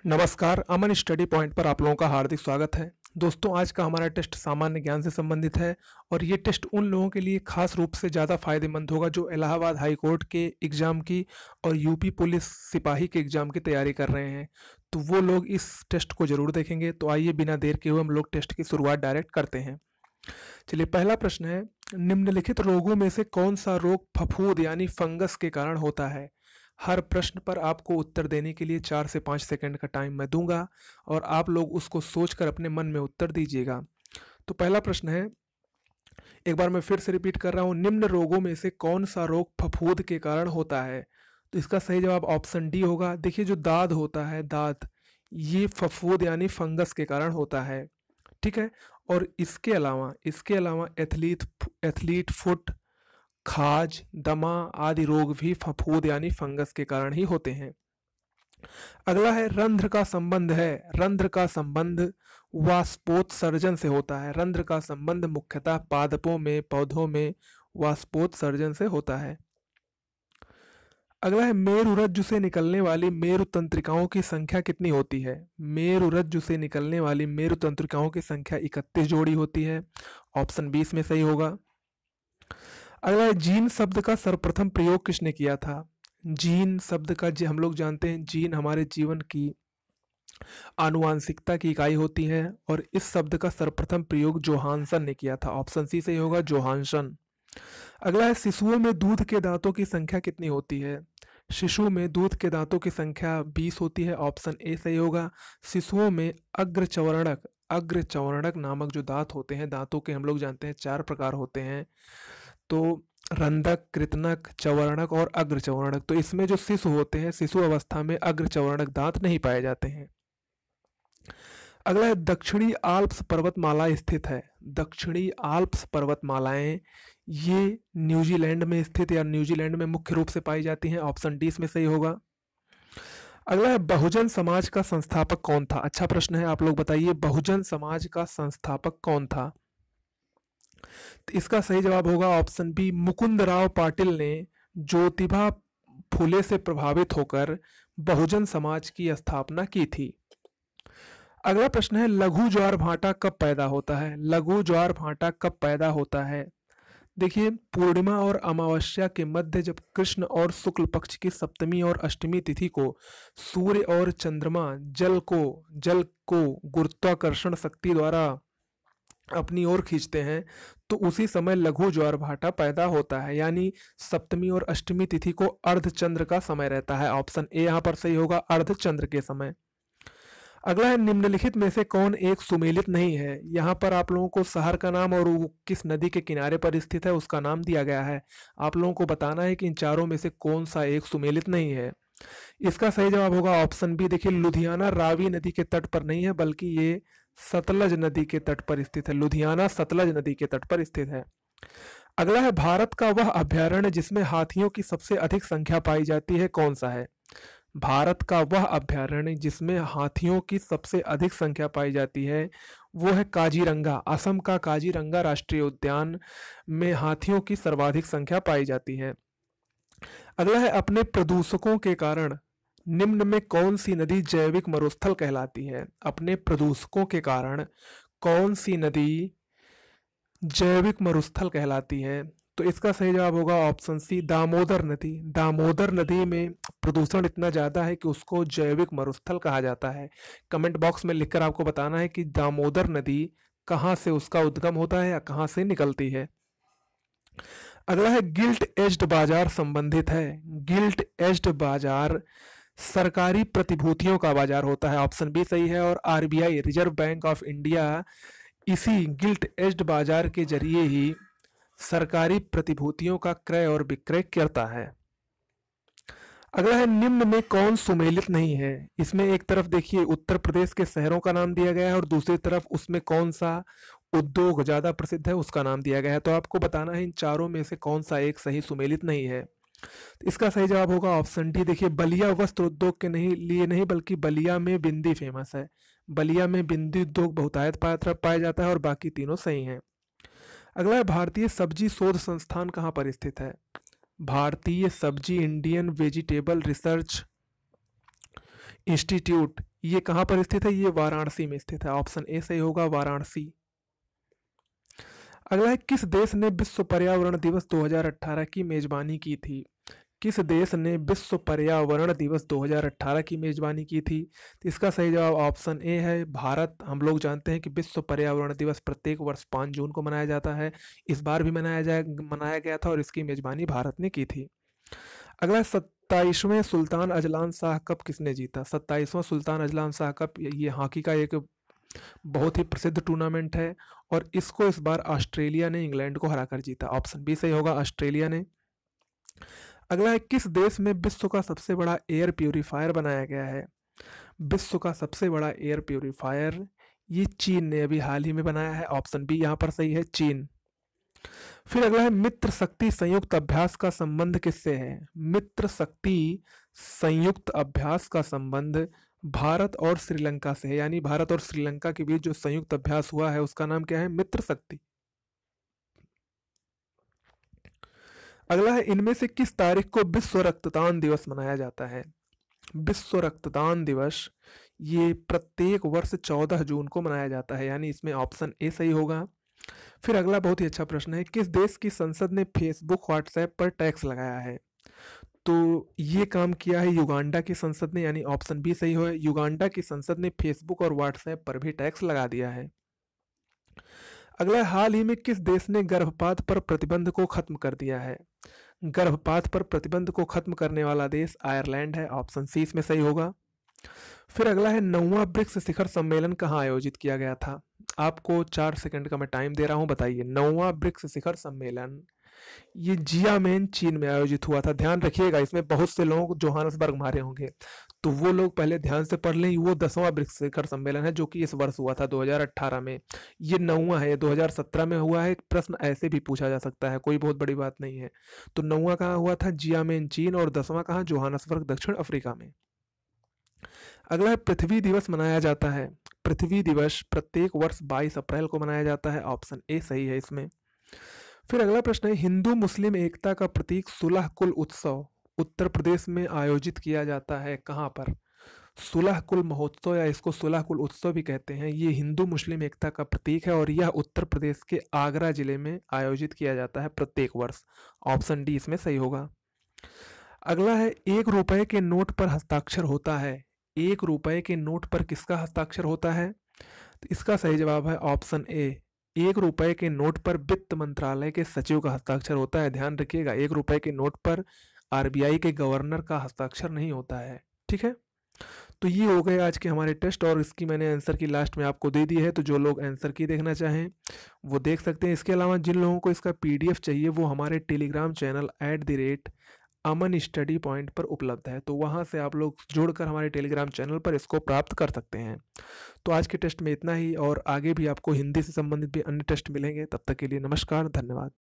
नमस्कार, अमन study point पर आप लोगों का हार्दिक स्वागत है। दोस्तों, आज का हमारा टेस्ट सामान्य ज्ञान से संबंधित है और ये टेस्ट उन लोगों के लिए खास रूप से ज़्यादा फायदेमंद होगा जो इलाहाबाद हाई कोर्ट के एग्ज़ाम की और यूपी पुलिस सिपाही के एग्ज़ाम की तैयारी कर रहे हैं। तो वो लोग इस टेस्ट को ज़रूर देखेंगे। तो आइए बिना देर के हुए हम लोग टेस्ट की शुरुआत डायरेक्ट करते हैं। चलिए, पहला प्रश्न है, निम्नलिखित रोगों में से कौन सा रोग फफूंद यानी फंगस के कारण होता है? हर प्रश्न पर आपको उत्तर देने के लिए 4 से 5 सेकंड का टाइम मैं दूंगा और आप लोग उसको सोचकर अपने मन में उत्तर दीजिएगा। तो पहला प्रश्न है, एक बार मैं फिर से रिपीट कर रहा हूँ, निम्न रोगों में से कौन सा रोग फफूंद के कारण होता है? तो इसका सही जवाब ऑप्शन डी होगा। देखिए, जो दाद होता है, दाद, ये फफूंद यानी फंगस के कारण होता है। ठीक है। और इसके अलावा एथलीट फुट, खाज, दमा आदि रोग भी फफूंद यानी फंगस के कारण ही होते हैं। अगला है, रंध्र का संबंध वाष्पोत्सर्जन से होता है। रंध्र का संबंध मुख्यतः पादपों में, पौधों में वाष्पोत्सर्जन से होता है। अगला है, मेरुरज्जु से निकलने वाली मेरु तंत्रिकाओं की संख्या कितनी होती है? मेरुरज्जु से निकलने वाली मेरु तंत्रिकाओं की संख्या 31 जोड़ी होती है। ऑप्शन 20 में सही होगा। अगला है, जीन शब्द का सर्वप्रथम प्रयोग किसने किया था? जीन शब्द का हम लोग जानते हैं, जीन हमारे जीवन की आनुवांशिकता की इकाई होती है और इस शब्द का सर्वप्रथम प्रयोग जोहानसन ने किया था। ऑप्शन सी सही होगा, जोहानसन। अगला है, शिशुओं में दूध के दांतों की संख्या कितनी होती है? शिशु में दूध के दांतों की संख्या 20 होती है। ऑप्शन ए सही होगा। शिशुओं में अग्रचौवर्णक नामक जो दांत होते हैं, दांतों के हम लोग जानते हैं 4 प्रकार होते हैं, तो रंधक, कृतनक, चवर्णक और अग्रचवर्णक। तो इसमें जो शिशु होते हैं, शिशु अवस्था में अग्रचवर्णक दांत नहीं पाए जाते हैं। अगला है, दक्षिणी आल्प्स पर्वतमाला स्थित है। दक्षिणी आल्प्स पर्वतमालाएं ये न्यूजीलैंड में स्थित या न्यूजीलैंड में मुख्य रूप से पाई जाती हैं। ऑप्शन डी इसमें सही होगा। अगला है, बहुजन समाज का संस्थापक कौन था? अच्छा प्रश्न है, आप लोग बताइए, बहुजन समाज का संस्थापक कौन था? तो इसका सही जवाब होगा ऑप्शन बी, मुकुंदराव पाटिल ने ज्योतिबा फुले से प्रभावित होकर बहुजन समाज की स्थापना की थी। अगला प्रश्न है, लघु ज्वार भाटा कब पैदा होता है? लघु ज्वार भाटा कब पैदा होता है? देखिए, पूर्णिमा और अमावस्या के मध्य जब कृष्ण और शुक्ल पक्ष की सप्तमी और अष्टमी तिथि को सूर्य और चंद्रमा जल को गुरुत्वाकर्षण शक्ति द्वारा अपनी ओर खींचते हैं, तो उसी समय लघु ज्वार भाटा पैदा होता है। यानी सप्तमी और अष्टमी तिथि को अर्धचंद्र का समय रहता है। ऑप्शन ए यहाँ पर सही होगा, अर्धचंद्र के समय। अगला है, निम्नलिखित में से कौन एक सुमेलित नहीं है? यहाँ पर आप लोगों को शहर का नाम और वो किस नदी के किनारे पर स्थित है उसका नाम दिया गया है। आप लोगों को बताना है कि इन चारों में से कौन सा एक सुमेलित नहीं है। इसका सही जवाब होगा ऑप्शन बी। देखिए, लुधियाना रावी नदी के तट पर नहीं है, बल्कि ये सतलज नदी के तट पर स्थित है। लुधियाना सतलज नदी के तट पर स्थित है। अगला है, भारत का वह अभ्यारण्य जिसमें हाथियों की सबसे अधिक संख्या पाई जाती है, कौन सा है? भारत का वह अभ्यारण्य जिसमें हाथियों की सबसे अधिक संख्या पाई जाती है वो है काजीरंगा। असम का काजीरंगा राष्ट्रीय उद्यान में हाथियों की सर्वाधिक संख्या पाई जाती है। अगला है, अपने प्रदूषकों के कारण निम्न में कौन सी नदी जैविक मरुस्थल कहलाती है? अपने प्रदूषकों के कारण कौन सी नदी जैविक मरुस्थल कहलाती है? तो इसका सही जवाब होगा ऑप्शन सी, दामोदर नदी। दामोदर नदी में प्रदूषण इतना ज़्यादा है कि उसको जैविक मरुस्थल कहा जाता है। कमेंट बॉक्स में लिखकर आपको बताना है कि दामोदर नदी कहाँ से उसका उद्गम होता है या कहाँ से निकलती है। अगला है, गिल्ट एज्ड बाजार संबंधित है। गिल्ट एज्ड बाजार सरकारी प्रतिभूतियों का बाजार होता है। ऑप्शन बी सही है। और RBI, reserve bank of India, इसी गिल्ट एज्ड बाजार के जरिए ही सरकारी प्रतिभूतियों का क्रय और विक्रय करता है। अगला है, निम्न में कौन सुमेलित नहीं है? इसमें एक तरफ देखिए उत्तर प्रदेश के शहरों का नाम दिया गया है और दूसरी तरफ उसमें कौन सा उद्योग ज्यादा प्रसिद्ध है उसका नाम दिया गया है। तो आपको बताना है इन चारों में से कौन सा एक सही सुमेलित नहीं है। इसका सही जवाब होगा ऑप्शन डी। देखिए, बलिया वस्त्र उद्योग के लिए नहीं बल्कि बलिया में बिंदी फेमस है। बलिया में बिंदी उद्योग बहुतायत पाया जाता है और बाकी तीनों सही हैं। अगला है, भारतीय सब्जी शोध संस्थान कहाँ पर स्थित है? भारतीय सब्जी, इंडियन वेजिटेबल रिसर्च इंस्टीट्यूट, ये कहाँ पर स्थित है? ये वाराणसी में स्थित है। ऑप्शन ए सही होगा, वाराणसी। अगला है, किस देश ने विश्व पर्यावरण दिवस 2018 की मेजबानी की थी? किस देश ने विश्व पर्यावरण दिवस 2018 की मेजबानी की थी? तो इसका सही जवाब ऑप्शन ए है, भारत। हम लोग जानते हैं कि विश्व पर्यावरण दिवस प्रत्येक वर्ष 5 जून को मनाया जाता है। इस बार भी मनाया गया था और इसकी मेजबानी भारत ने की थी। अगला, 27वें सुल्तान अजलान शाह कप किसने जीता? 27वां सुल्तान अजलान शाह कप ये हॉकी का एक बहुत ही प्रसिद्ध टूर्नामेंट है और इसको इस बार ऑस्ट्रेलिया ने इंग्लैंड को हराकर जीता। ऑप्शन बी सही होगा, ऑस्ट्रेलिया ने। अगला है, किस देश में विश्व का सबसे बड़ा एयर प्यूरिफायर बनाया गया है? विश्व का सबसे बड़ा एयर प्यूरिफायर ये चीन ने अभी हाल ही में बनाया है। ऑप्शन बी यहाँ पर सही है, चीन। फिर अगला है, मित्र शक्ति संयुक्त अभ्यास का संबंध किससे है? मित्र शक्ति संयुक्त अभ्यास का संबंध भारत और श्रीलंका से है, यानी भारत और श्रीलंका के बीच जो संयुक्त अभ्यास हुआ है उसका नाम क्या है? मित्र शक्ति। अगला है, इनमें से किस तारीख को विश्व रक्तदान दिवस मनाया जाता है? विश्व रक्तदान दिवस ये प्रत्येक वर्ष 14 जून को मनाया जाता है, यानी इसमें ऑप्शन ए सही होगा। फिर अगला बहुत ही अच्छा प्रश्न है, किस देश की संसद ने फेसबुक व्हाट्सएप पर टैक्स लगाया है? तो ये काम किया है युगांडा की संसद ने, यानी ऑप्शन बी सही हो। युगांडा की संसद ने फेसबुक और व्हाट्सएप पर भी टैक्स लगा दिया है। अगला, हाल ही में किस देश ने गर्भपात पर प्रतिबंध को खत्म कर दिया है? गर्भपात पर प्रतिबंध को खत्म करने वाला देश आयरलैंड है। ऑप्शन सी इसमें सही होगा। फिर अगला है, 9वां ब्रिक्स शिखर सम्मेलन कहाँ आयोजित किया गया था? आपको 4 सेकंड का मैं टाइम दे रहा हूं, बताइए। 9वां ब्रिक्स शिखर सम्मेलन ये जियामेन चीन में आयोजित हुआ था। ध्यान रखिएगा, इसमें बहुत से लोग जोहानसबर्ग मारे होंगे, तो वो लोग पहले ध्यान से पढ़ लें। वो 10वां ब्रिक्स शिखर सम्मेलन है जो कि इस वर्ष हुआ था 2018 में। ये 9वां है, 2017 में हुआ है। प्रश्न ऐसे भी पूछा जा सकता है, कोई बहुत बड़ी बात नहीं है। तो 9वां कहाँ हुआ था? जियामेन चीन। और 10वां कहाँ? जोहानसबर्ग दक्षिण अफ्रीका में। अगला है, पृथ्वी दिवस मनाया जाता है। पृथ्वी दिवस प्रत्येक वर्ष 22 अप्रैल को मनाया जाता है। ऑप्शन ए सही है इसमें। फिर अगला प्रश्न है, हिंदू मुस्लिम एकता का प्रतीक सुलह कुल उत्सव उत्तर प्रदेश में आयोजित किया जाता है कहाँ पर? सुलह कुल महोत्सव या इसको सुलह कुल उत्सव भी कहते हैं, ये हिंदू मुस्लिम एकता का प्रतीक है और यह उत्तर प्रदेश के आगरा जिले में आयोजित किया जाता है प्रत्येक वर्ष। ऑप्शन डी इसमें सही होगा। अगला है, 1 रुपए के नोट पर हस्ताक्षर होता है। 1 रुपए के नोट पर किसका हस्ताक्षर होता है? तो इसका सही जवाब है ऑप्शन ए, 1 रुपए के नोट पर वित्त मंत्रालय के सचिव का हस्ताक्षर होता है। ध्यान रखिएगा, 1 रुपए के नोट पर आरबीआई के गवर्नर का हस्ताक्षर नहीं होता है। ठीक है, तो ये हो गए आज के हमारे टेस्ट और इसकी मैंने आंसर की लास्ट में आपको दे दी है, तो जो लोग आंसर की देखना चाहें वो देख सकते हैं। इसके अलावा जिन लोगों को इसका पीडीएफ चाहिए वो हमारे टेलीग्राम चैनल @अमन स्टडी पॉइंट पर उपलब्ध है, तो वहाँ से आप लोग जुड़कर हमारे टेलीग्राम चैनल पर इसको प्राप्त कर सकते हैं। तो आज के टेस्ट में इतना ही और आगे भी आपको हिंदी से संबंधित भी अन्य टेस्ट मिलेंगे। तब तक के लिए नमस्कार, धन्यवाद।